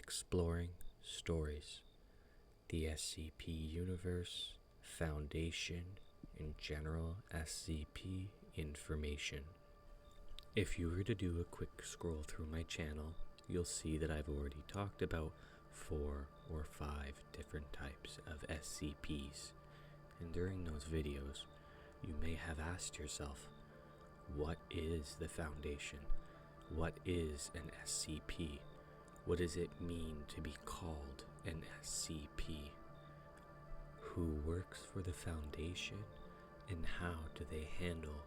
Exploring Stories, the SCP Universe, Foundation, and general SCP information. If you were to do a quick scroll through my channel, you'll see that I've already talked about 4 or 5 different types of SCPs, and during those videos, you may have asked yourself, what is the Foundation? What is an SCP? What does it mean to be called an SCP? Who works for the Foundation, and how do they handle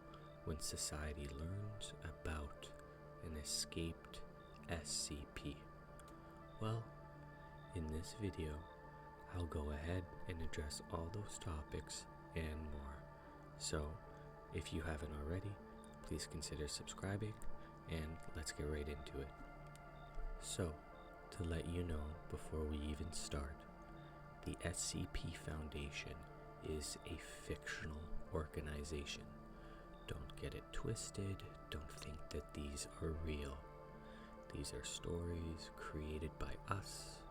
when society learns about an escaped SCP? Well, in this video, I'll go ahead and address all those topics and more. So, if you haven't already, please consider subscribing, and let's get right into it. So, to let you know before we even start, the SCP Foundation is a fictional organization. Don't get it twisted, don't think that these are real. These are stories created by us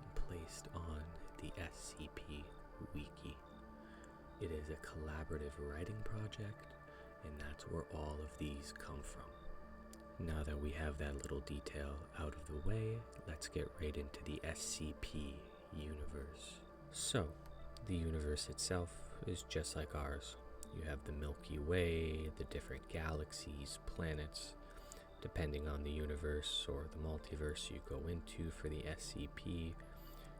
and placed on the SCP Wiki. It is a collaborative writing project, and that's where all of these come from. Now that we have that little detail out of the way, let's get right into the SCP universe. So, the universe itself is just like ours. You have the Milky Way, the different galaxies, planets. Depending on the universe or the multiverse you go into for the SCP,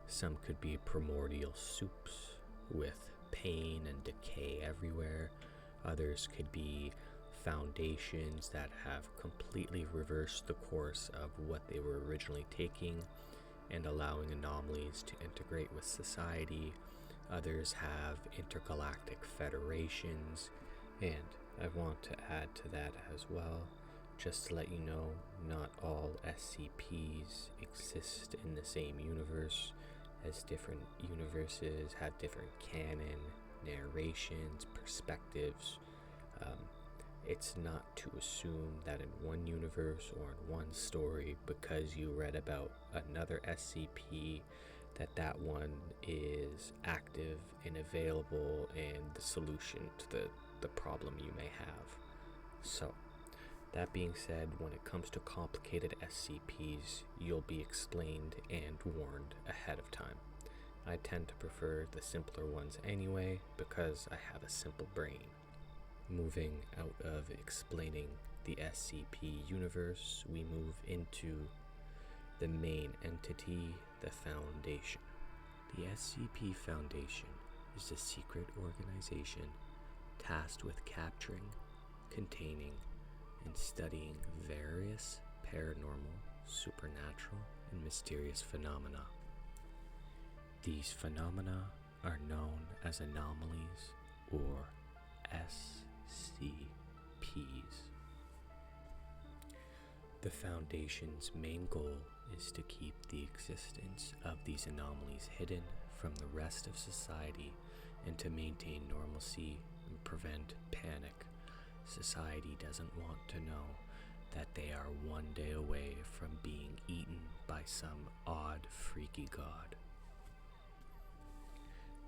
some could be primordial soups with pain and decay everywhere. Others could be foundations that have completely reversed the course of what they were originally taking and allowing anomalies to integrate with society. Others have intergalactic federations, and I want to add to that as well, just to let you know, not all SCPs exist in the same universe, as different universes have different canon, narrations, perspectives. It's not to assume that in one universe or in one story, because you read about another SCP, that one is active and available and the solution to the problem you may have. So, that being said, when it comes to complicated SCPs, you'll be explained and warned ahead of time. I tend to prefer the simpler ones anyway, because I have a simple brain. Moving out of explaining the SCP universe, we move into the main entity, the Foundation. The SCP Foundation is a secret organization tasked with capturing, containing, and studying various paranormal, supernatural, and mysterious phenomena. These phenomena are known as anomalies or SCPs. The Foundation's main goal is to keep the existence of these anomalies hidden from the rest of society and to maintain normalcy and prevent panic. Society doesn't want to know that they are one day away from being eaten by some odd, freaky god.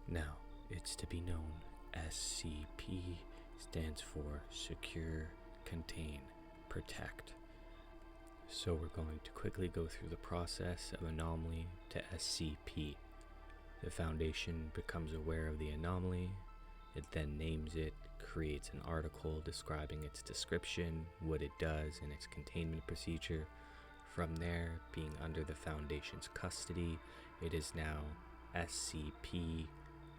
Now, it's to be known, SCP stands for Secure, Contain, Protect. So we're going to quickly go through the process of anomaly to SCP. The Foundation becomes aware of the anomaly. It then names it, creates an article describing its description, what it does, and its containment procedure. From there, being under the Foundation's custody, it is now SCP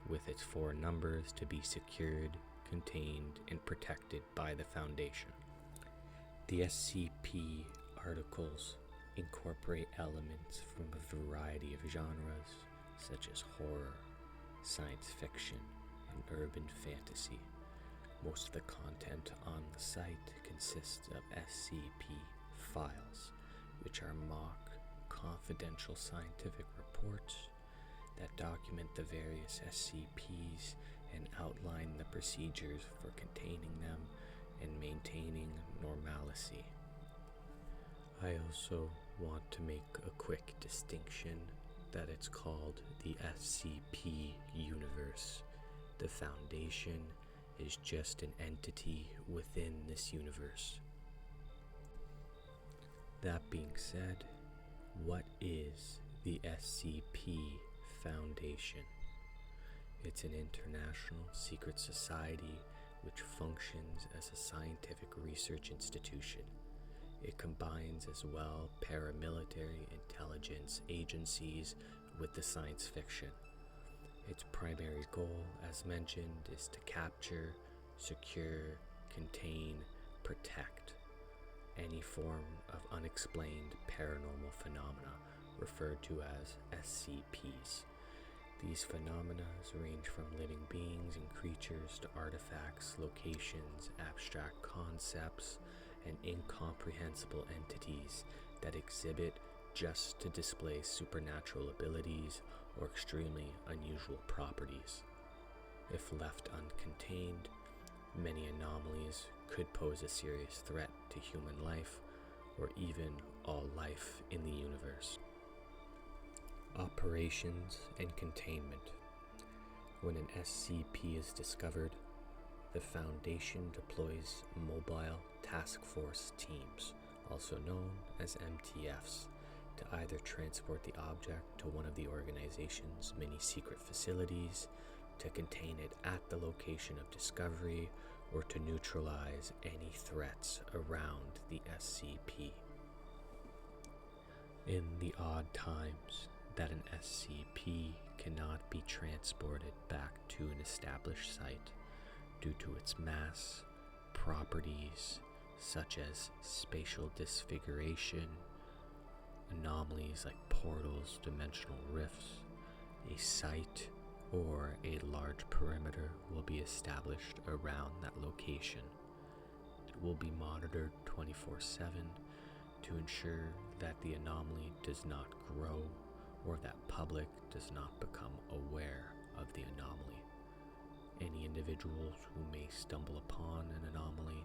with its 4 numbers to be secured, contained, and protected by the Foundation. The SCP articles incorporate elements from a variety of genres, such as horror, science fiction, and urban fantasy. Most of the content on the site consists of SCP files, which are mock, confidential scientific reports that document the various SCPs and outline the procedures for containing them and maintaining normalcy. I also want to make a quick distinction that it's called the SCP universe. The Foundation is just an entity within this universe. That being said, what is the SCP Foundation? It's an international secret society which functions as a scientific research institution. It combines as well paramilitary intelligence agencies with the science fiction. Its primary goal, as mentioned, is to capture, secure, contain, protect any form of unexplained paranormal phenomena referred to as SCPs. These phenomena range from living beings and creatures to artifacts, locations, abstract concepts, and incomprehensible entities that exhibit just to display supernatural abilities or extremely unusual properties. If left uncontained, many anomalies could pose a serious threat to human life or even all life in the universe. Operations and containment. When an SCP is discovered, the Foundation deploys mobile task force teams, also known as MTFs, to either transport the object to one of the organization's many secret facilities, to contain it at the location of discovery, or to neutralize any threats around the SCP. In the odd times that an SCP cannot be transported back to an established site due to its mass, properties such as spatial disfiguration, anomalies like portals, dimensional rifts, a site or a large perimeter will be established around that location. It will be monitored 24/7 to ensure that the anomaly does not grow or that public does not become aware of the anomaly. Any individuals who may stumble upon an anomaly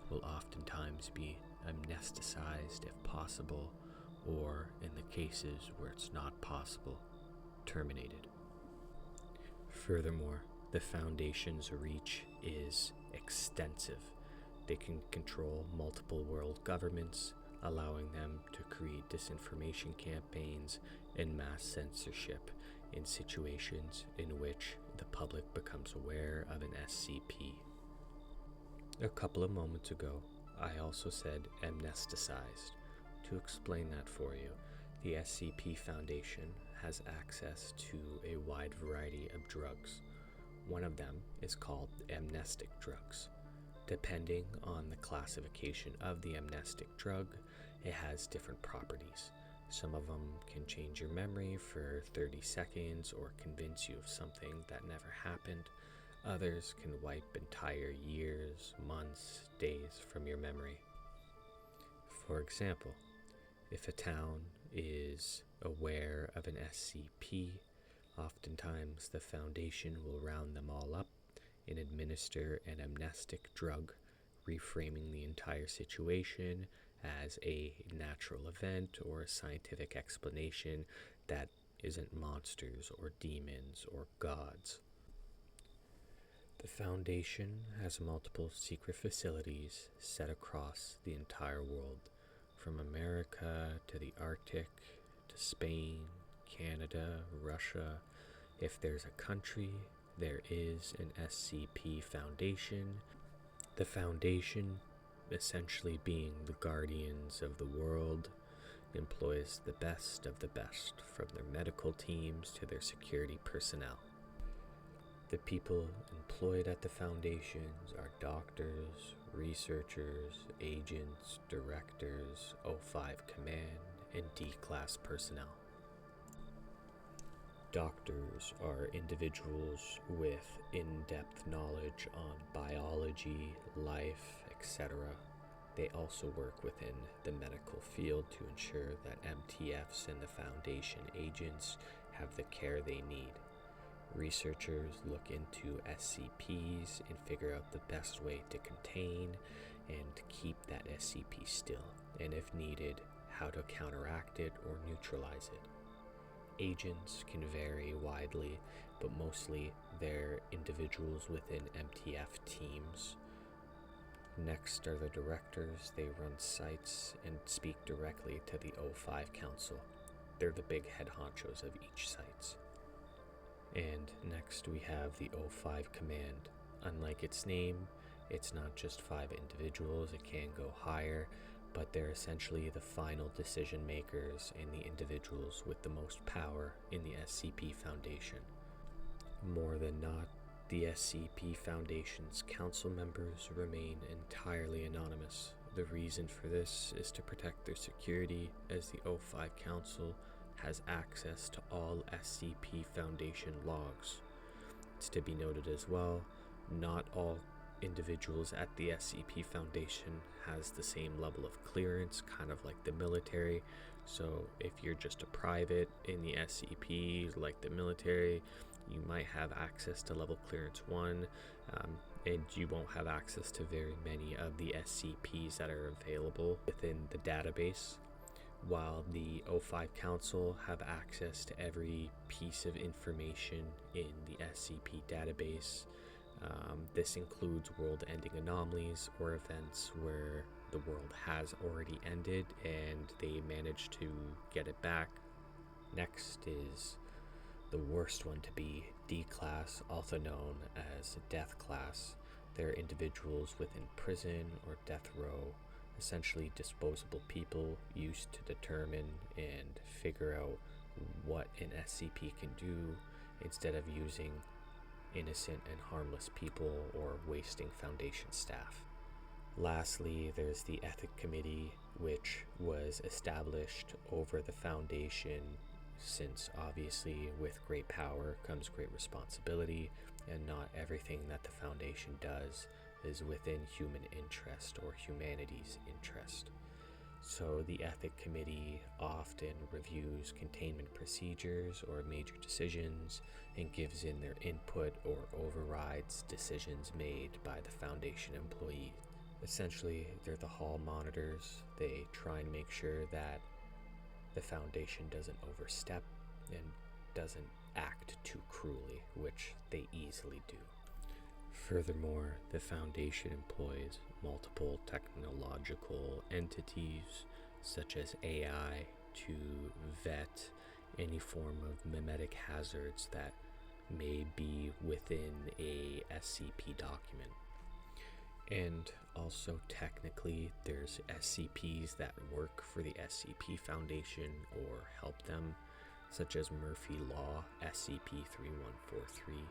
will oftentimes be amnesticized if possible, or in the cases where it's not possible, terminated. Furthermore, the Foundation's reach is extensive. They can control multiple world governments, allowing them to create disinformation campaigns and mass censorship in situations in which the public becomes aware of an SCP. A couple of moments ago, I also said amnesticized. To explain that for you, the SCP Foundation has access to a wide variety of drugs. One of them is called Amnestic Drugs. Depending on the classification of the amnestic drug, it has different properties. Some of them can change your memory for 30 seconds or convince you of something that never happened. Others can wipe entire years, months, days from your memory. For example, if a town is aware of an SCP, oftentimes the Foundation will round them all up and administer an amnestic drug, reframing the entire situation as a natural event or a scientific explanation that isn't monsters or demons or gods. The Foundation has multiple secret facilities set across the entire world, from America to the Arctic to Spain, Canada, Russia. If there's a country, there is an SCP Foundation. The Foundation, essentially being the guardians of the world, employs the best of the best, from their medical teams to their security personnel. The people employed at the Foundations are doctors, researchers, agents, directors, O5 Command, and D-Class personnel. Doctors are individuals with in-depth knowledge on biology, life, etc. They also work within the medical field to ensure that MTFs and the Foundation agents have the care they need. Researchers look into SCPs and figure out the best way to contain and keep that SCP still, and if needed, how to counteract it or neutralize it. Agents can vary widely, but mostly they're individuals within MTF teams. Next are the directors. They run sites and speak directly to the O5 Council. They're the big head honchos of each site. And next we have the O5 Command. Unlike its name, it's not just 5 individuals, it can go higher, but they're essentially the final decision makers and the individuals with the most power in the SCP Foundation. More than not, the SCP Foundation's council members remain entirely anonymous. The reason for this is to protect their security, as the O5 Council has access to all SCP Foundation logs. It's to be noted as well, not all individuals at the SCP Foundation has the same level of clearance, kind of like the military. So if you're just a private in the SCP, like the military, you might have access to level clearance 1, and you won't have access to very many of the SCPs that are available within the database, while the O5 Council have access to every piece of information in the SCP database. This includes world-ending anomalies or events where the world has already ended and they managed to get it back. Next is the worst one to be, D-Class, also known as Death Class. They're individuals within prison or death row, essentially disposable people used to determine and figure out what an SCP can do instead of using innocent and harmless people or wasting Foundation staff. Lastly, there's the Ethic Committee, which was established over the Foundation, since obviously with great power comes great responsibility, and not everything that the Foundation does is within human interest or humanity's interest. So the Ethic Committee often reviews containment procedures or major decisions and gives in their input or overrides decisions made by the Foundation employees. Essentially, they're the hall monitors. They try and make sure that the Foundation doesn't overstep and doesn't act too cruelly, which they easily do. Furthermore, the Foundation employs multiple technological entities, such as AI, to vet any form of mimetic hazards that may be within a SCP document. And also, technically, there's SCPs that work for the SCP Foundation or help them, such as Murphy Law SCP-3143,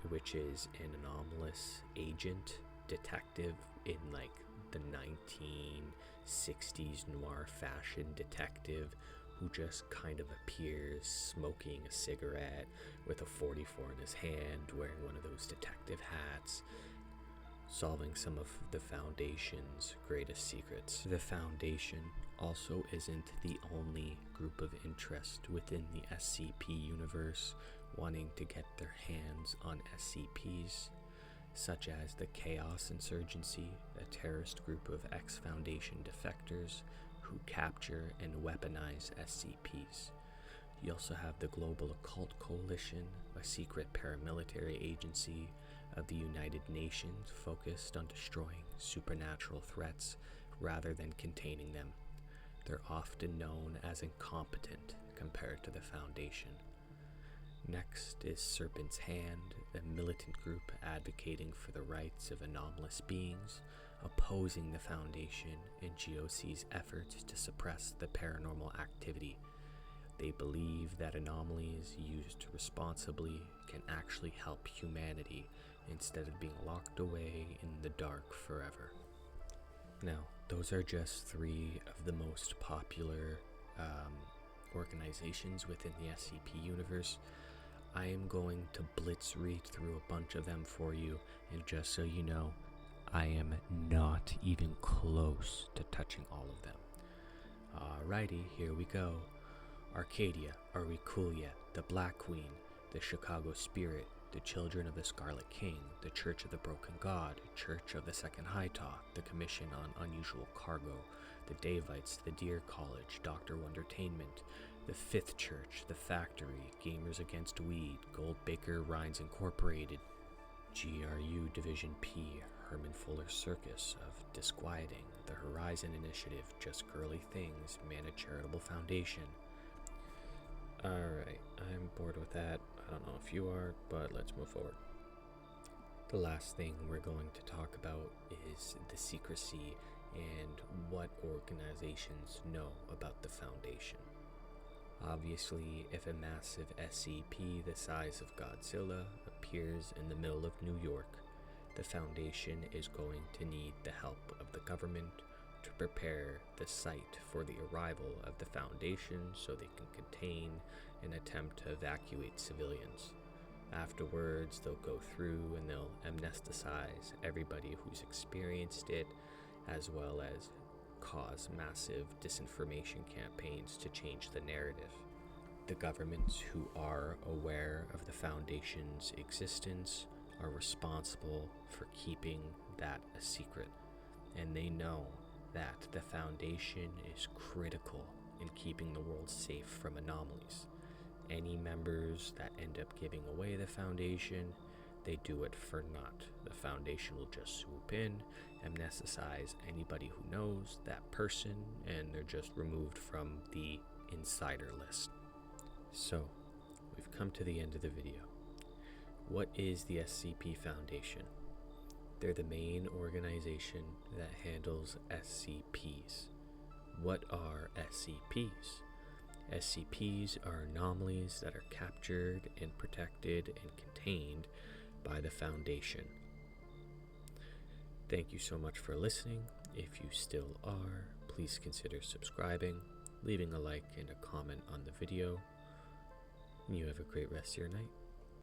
which is an anomalous agent detective in like the 1960s noir fashion detective who just kind of appears smoking a cigarette with a 44 in his hand, wearing one of those detective hats, solving some of the Foundation's greatest secrets. The Foundation also isn't the only group of interest within the SCP universe wanting to get their hands on SCPs, such as the Chaos Insurgency, a terrorist group of ex-Foundation defectors who capture and weaponize SCPs. You also have the Global Occult Coalition, a secret paramilitary agency of the United Nations focused on destroying supernatural threats rather than containing them. They're often known as incompetent compared to the Foundation. Next is Serpent's Hand, a militant group advocating for the rights of anomalous beings, opposing the Foundation and GOC's efforts to suppress the paranormal activity. They believe that anomalies used responsibly can actually help humanity instead of being locked away in the dark forever. Now, those are just 3 of the most popular organizations within the SCP universe. I am going to blitz read through a bunch of them for you, and just so you know, I am not even close to touching all of them. Alrighty, here we go. Arcadia, Are We Cool Yet? The Black Queen, the Chicago Spirit, the Children of the Scarlet King, the Church of the Broken God, Church of the Second High Top, the Commission on Unusual Cargo, the Davites, the Deer College, Dr. Wondertainment, the Fifth Church, the Factory, Gamers Against Weed, Goldbaker Rhines Incorporated, GRU Division P, Herman Fuller Circus of Disquieting, the Horizon Initiative, Just Girly Things, Mana Charitable Foundation. Alright, I'm bored with that. I don't know if you are, but let's move forward. The last thing we're going to talk about is the secrecy and what organizations know about the Foundation. Obviously, if a massive SCP the size of Godzilla appears in the middle of New York, the Foundation is going to need the help of the government to prepare the site for the arrival of the Foundation so they can contain and attempt to evacuate civilians. Afterwards, they'll go through and they'll amnesticize everybody who's experienced it, as well as cause massive disinformation campaigns to change the narrative. The governments who are aware of the Foundation's existence are responsible for keeping that a secret, and they know that the Foundation is critical in keeping the world safe from anomalies. Any members that end up giving away the Foundation, they do it for naught. The Foundation will just swoop in, amnesticize anybody who knows that person, and they're just removed from the insider list. So, we've come to the end of the video. What is the SCP Foundation? They're the main organization that handles SCPs. What are SCPs? SCPs are anomalies that are captured and protected and contained by the Foundation. Thank you so much for listening. If you still are, please consider subscribing, leaving a like and a comment on the video. You have a great rest of your night.